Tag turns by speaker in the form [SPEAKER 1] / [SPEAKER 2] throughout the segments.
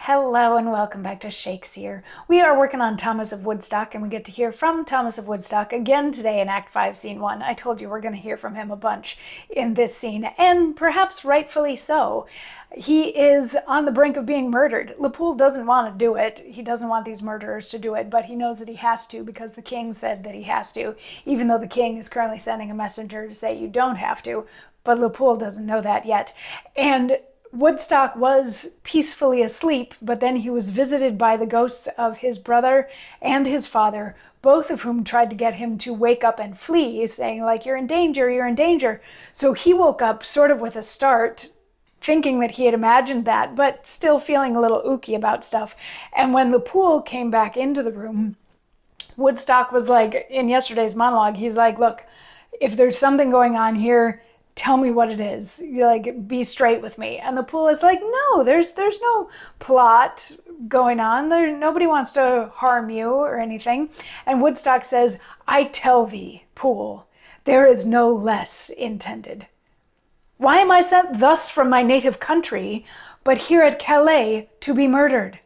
[SPEAKER 1] Hello and welcome back to Shakesyear. We are working on Thomas of Woodstock and we get to hear from Thomas of Woodstock again today in Act 5, Scene 1. I told you we're going to hear from him a bunch in this scene, and perhaps rightfully so. He is on the brink of being murdered. Lepoole doesn't want to do it. He doesn't want these murderers to do it, but he knows that he has to because the king said that he has to, even though the king is currently sending a messenger to say you don't have to, but Lepoole doesn't know that yet. And Woodstock was peacefully asleep, but then he was visited by the ghosts of his brother and his father, both of whom tried to get him to wake up and flee, saying, like, you're in danger, you're in danger. So he woke up sort of with a start, thinking that he had imagined that, but still feeling a little ooky about stuff. And when Lepoole came back into the room, Woodstock was like, in yesterday's monologue, he's like, look, if there's something going on here, tell me what it is. Like, be straight with me. And Lepoole is like, no, there's no plot going on. Nobody wants to harm you or anything. And Woodstock says, I tell thee, Poole, there is no less intended. Why am I sent thus from my native country, but here at Calais to be murdered?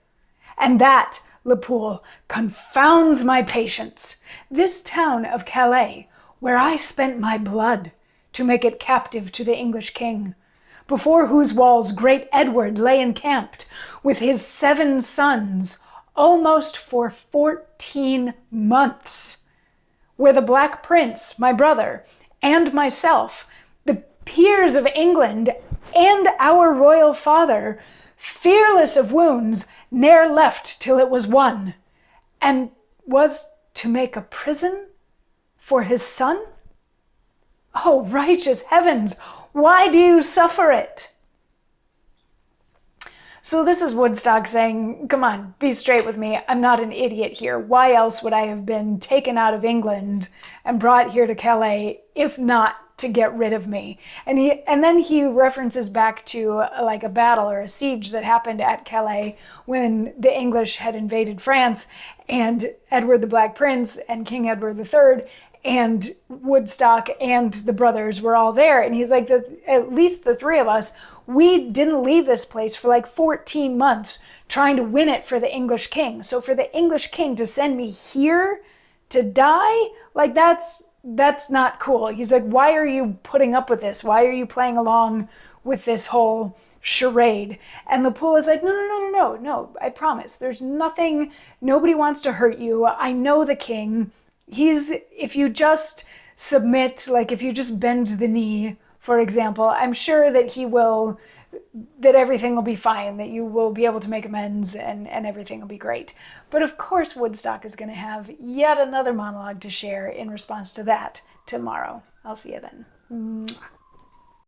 [SPEAKER 1] And that, Lepoole, confounds my patience. This town of Calais, where I spent my blood to make it captive to the English king, before whose walls great Edward lay encamped with his 7 sons, almost for 14 months, where the Black Prince, my brother, and myself, the peers of England, and our royal father, fearless of wounds, ne'er left till it was won, and was to make a prison for his son? Oh, righteous heavens, why do you suffer it? So this is Woodstock saying, come on, be straight with me. I'm not an idiot here. Why else would I have been taken out of England and brought here to Calais, if not to get rid of me? And then he references back to like a battle or a siege that happened at Calais when the English had invaded France, and Edward the Black Prince and King Edward III and Woodstock and the brothers were all there. And he's like, at least the 3 of us, we didn't leave this place for like 14 months trying to win it for the English king. So for the English king to send me here to die, like that's not cool. He's like, why are you putting up with this? Why are you playing along with this whole charade? And Lepoole is like, no, I promise. There's nothing, nobody wants to hurt you. I know the king. If you just submit, like if you just bend the knee, for example, I'm sure that that everything will be fine, that you will be able to make amends and everything will be great. But of course, Woodstock is going to have yet another monologue to share in response to that tomorrow. I'll see you then. Mwah.